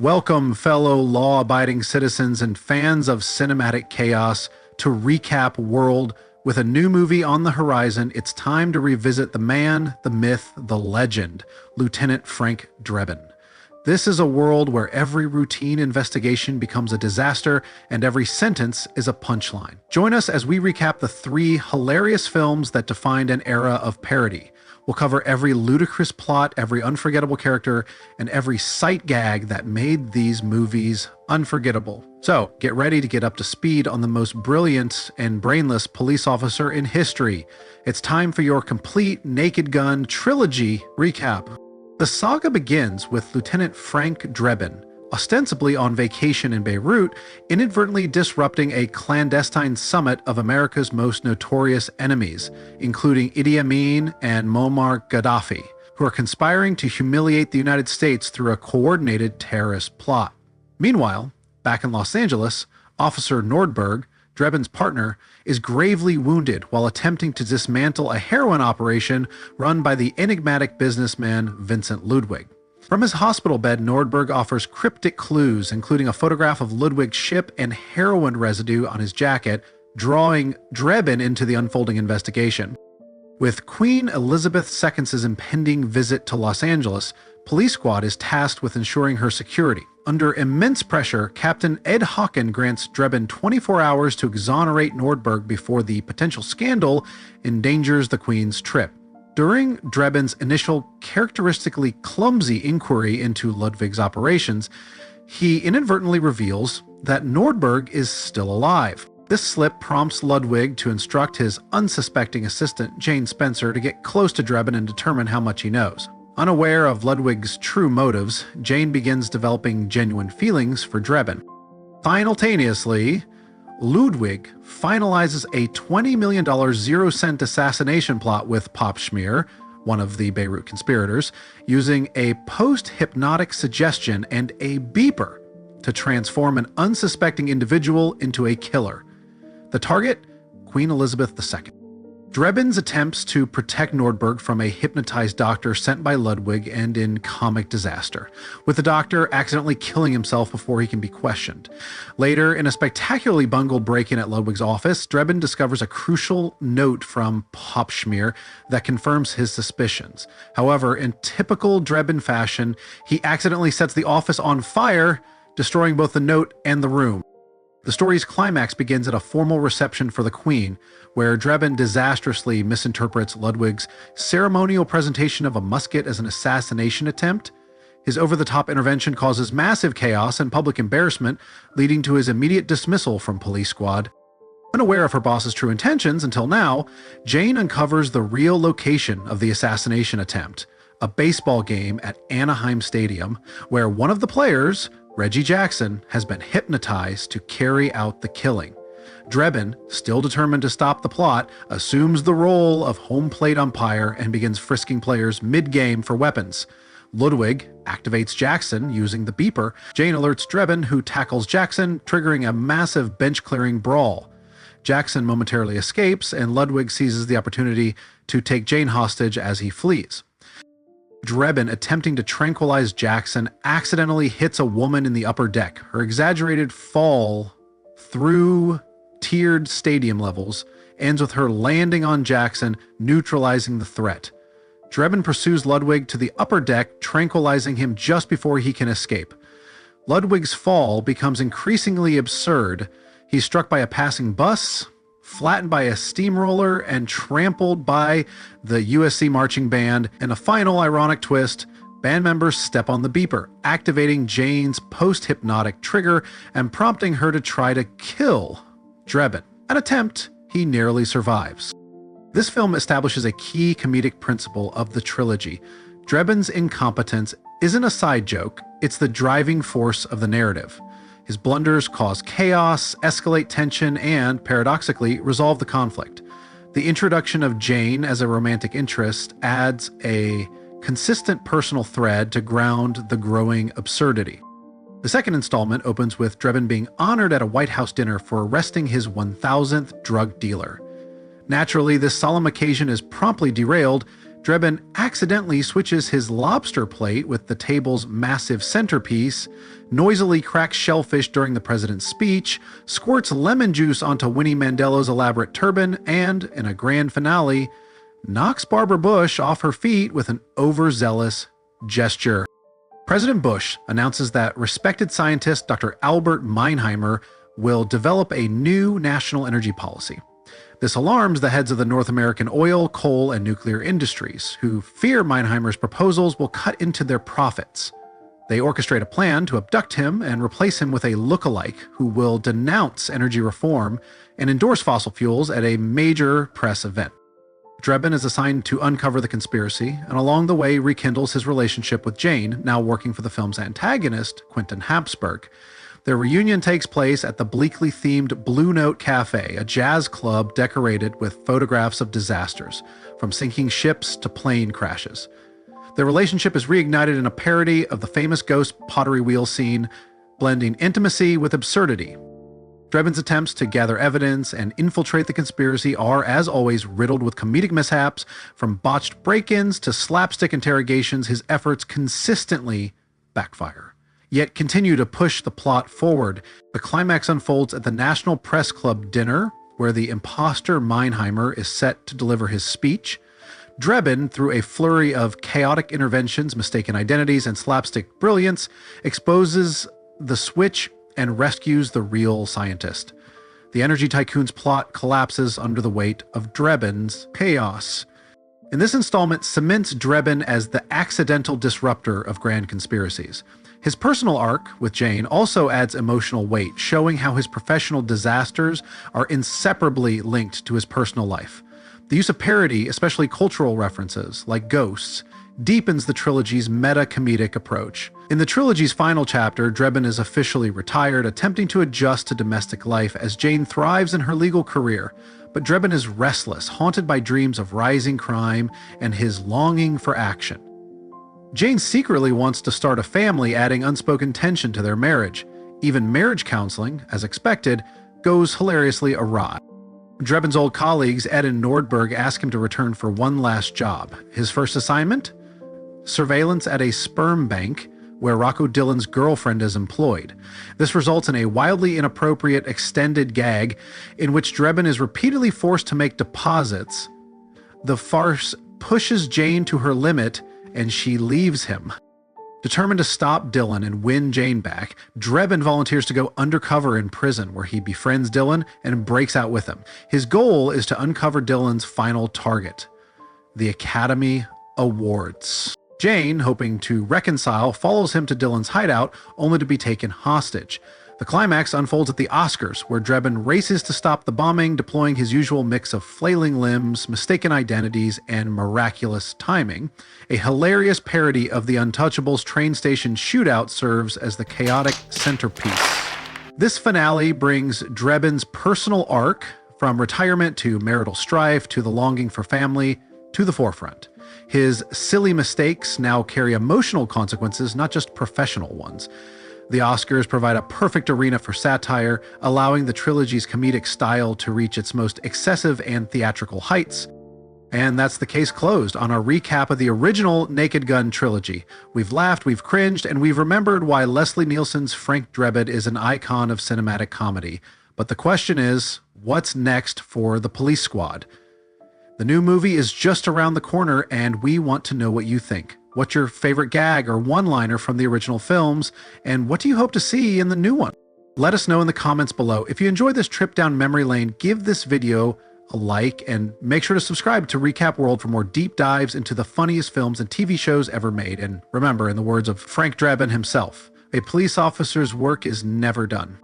Welcome, fellow law-abiding citizens and fans of cinematic chaos, to Recap World. With a new movie on the horizon, it's time to revisit the man, the myth, the legend, Lieutenant Frank Drebin. This is a world where every routine investigation becomes a disaster and every sentence is a punchline. Join us as we recap the three hilarious films that defined an era of parody. We'll cover every ludicrous plot, every unforgettable character, and every sight gag that made these movies unforgettable. So, get ready to get up to speed on the most brilliant and brainless police officer in history. It's time for your complete Naked Gun Trilogy recap. The saga begins with Lieutenant Frank Drebin, ostensibly on vacation in Beirut, inadvertently disrupting a clandestine summit of America's most notorious enemies, including Idi Amin and Muammar Gaddafi, who are conspiring to humiliate the United States through a coordinated terrorist plot. Meanwhile, back in Los Angeles, Officer Nordberg, Drebin's partner, is gravely wounded while attempting to dismantle a heroin operation run by the enigmatic businessman Vincent Ludwig. From his hospital bed, Nordberg offers cryptic clues, including a photograph of Ludwig's ship and heroin residue on his jacket, drawing Drebin into the unfolding investigation. With Queen Elizabeth II's impending visit to Los Angeles, Police Squad is tasked with ensuring her security. Under immense pressure, Captain Ed Hocken grants Drebin 24 hours to exonerate Nordberg before the potential scandal endangers the Queen's trip. During Drebin's initial characteristically clumsy inquiry into Ludwig's operations, he inadvertently reveals that Nordberg is still alive. This slip prompts Ludwig to instruct his unsuspecting assistant, Jane Spencer, to get close to Drebin and determine how much he knows. Unaware of Ludwig's true motives, Jane begins developing genuine feelings for Drebin. Simultaneously, Ludwig finalizes a $20 million zero-cent assassination plot with Pop Schmier, one of the Beirut conspirators, using a post-hypnotic suggestion and a beeper to transform an unsuspecting individual into a killer. The target? Queen Elizabeth II. Drebin's attempts to protect Nordberg from a hypnotized doctor sent by Ludwig end in comic disaster, with the doctor accidentally killing himself before he can be questioned. Later, in a spectacularly bungled break-in at Ludwig's office, Drebin discovers a crucial note from Pop Schmier that confirms his suspicions. However, in typical Drebin fashion, he accidentally sets the office on fire, destroying both the note and the room. The story's climax begins at a formal reception for the Queen, where Drebin disastrously misinterprets Ludwig's ceremonial presentation of a musket as an assassination attempt. His over-the-top intervention causes massive chaos and public embarrassment, leading to his immediate dismissal from Police Squad. Unaware of her boss's true intentions until now, Jane uncovers the real location of the assassination attempt, a baseball game at Anaheim Stadium, where one of the players, Reggie Jackson, has been hypnotized to carry out the killing. Drebin, still determined to stop the plot, assumes the role of home plate umpire and begins frisking players mid-game for weapons. Ludwig activates Jackson using the beeper. Jane alerts Drebin, who tackles Jackson, triggering a massive bench-clearing brawl. Jackson momentarily escapes, and Ludwig seizes the opportunity to take Jane hostage as he flees. Drebin, attempting to tranquilize Jackson, accidentally hits a woman in the upper deck. Her exaggerated fall through tiered stadium levels ends with her landing on Jackson, neutralizing the threat. Drebin pursues Ludwig to the upper deck, tranquilizing him just before he can escape. Ludwig's fall becomes increasingly absurd. He's struck by a passing bus, flattened by a steamroller, and trampled by the USC marching band. In a final ironic twist, band members step on the beeper, activating Jane's post-hypnotic trigger and prompting her to try to kill Drebin, an attempt he narrowly survives. This film establishes a key comedic principle of the trilogy. Drebin's incompetence isn't a side joke, it's the driving force of the narrative. His blunders cause chaos, escalate tension, and, paradoxically, resolve the conflict. The introduction of Jane as a romantic interest adds a consistent personal thread to ground the growing absurdity. The second installment opens with Drebin being honored at a White House dinner for arresting his 1,000th drug dealer. Naturally, this solemn occasion is promptly derailed. Drebin accidentally switches his lobster plate with the table's massive centerpiece, noisily cracks shellfish during the president's speech, squirts lemon juice onto Winnie Mandela's elaborate turban, and, in a grand finale, knocks Barbara Bush off her feet with an overzealous gesture. President Bush announces that respected scientist Dr. Albert Meinheimer will develop a new national energy policy. This alarms the heads of the North American oil, coal, and nuclear industries, who fear Meinheimer's proposals will cut into their profits. They orchestrate a plan to abduct him and replace him with a look-alike who will denounce energy reform and endorse fossil fuels at a major press event. Drebin is assigned to uncover the conspiracy, and along the way rekindles his relationship with Jane, now working for the film's antagonist, Quentin Habsburg. Their reunion takes place at the bleakly themed Blue Note Cafe, a jazz club decorated with photographs of disasters, from sinking ships to plane crashes. Their relationship is reignited in a parody of the famous ghost pottery wheel scene, blending intimacy with absurdity. Drebin's attempts to gather evidence and infiltrate the conspiracy are, as always, riddled with comedic mishaps. From botched break-ins to slapstick interrogations, his efforts consistently backfire, yet continue to push the plot forward. The climax unfolds at the National Press Club dinner, where the imposter Meinheimer is set to deliver his speech. Drebin, through a flurry of chaotic interventions, mistaken identities, and slapstick brilliance, exposes the switch and rescues the real scientist. The energy tycoon's plot collapses under the weight of Drebin's chaos. In this installment, cements Drebin as the accidental disruptor of grand conspiracies. His personal arc with Jane also adds emotional weight, showing how his professional disasters are inseparably linked to his personal life. The use of parody, especially cultural references, like ghosts, deepens the trilogy's meta-comedic approach. In the trilogy's final chapter, Drebin is officially retired, attempting to adjust to domestic life as Jane thrives in her legal career. But Drebin is restless, haunted by dreams of rising crime and his longing for action. Jane secretly wants to start a family, adding unspoken tension to their marriage. Even marriage counseling, as expected, goes hilariously awry. Drebin's old colleagues, Ed and Nordberg, ask him to return for one last job. His first assignment? Surveillance at a sperm bank where Rocco Dillon's girlfriend is employed. This results in a wildly inappropriate extended gag in which Drebin is repeatedly forced to make deposits. The farce pushes Jane to her limit and she leaves him. Determined to stop Dillon and win Jane back, Drebin volunteers to go undercover in prison, where he befriends Dillon and breaks out with him. His goal is to uncover Dillon's final target, the Academy Awards. Jane, hoping to reconcile, follows him to Dillon's hideout, only to be taken hostage. The climax unfolds at the Oscars, where Drebin races to stop the bombing, deploying his usual mix of flailing limbs, mistaken identities, and miraculous timing. A hilarious parody of The Untouchables' train station shootout serves as the chaotic centerpiece. This finale brings Drebin's personal arc, from retirement to marital strife to the longing for family, to the forefront. His silly mistakes now carry emotional consequences, not just professional ones. The Oscars provide a perfect arena for satire, allowing the trilogy's comedic style to reach its most excessive and theatrical heights. And that's the case closed on our recap of the original Naked Gun trilogy. We've laughed, we've cringed, and we've remembered why Leslie Nielsen's Frank Drebin is an icon of cinematic comedy. But the question is, what's next for the Police Squad? The new movie is just around the corner, and we want to know what you think. What's your favorite gag or one-liner from the original films, and what do you hope to see in the new one? Let us know in the comments below. If you enjoyed this trip down memory lane, give this video a like, and make sure to subscribe to Recap World for more deep dives into the funniest films and TV shows ever made. And remember, in the words of Frank Drebin himself, a police officer's work is never done.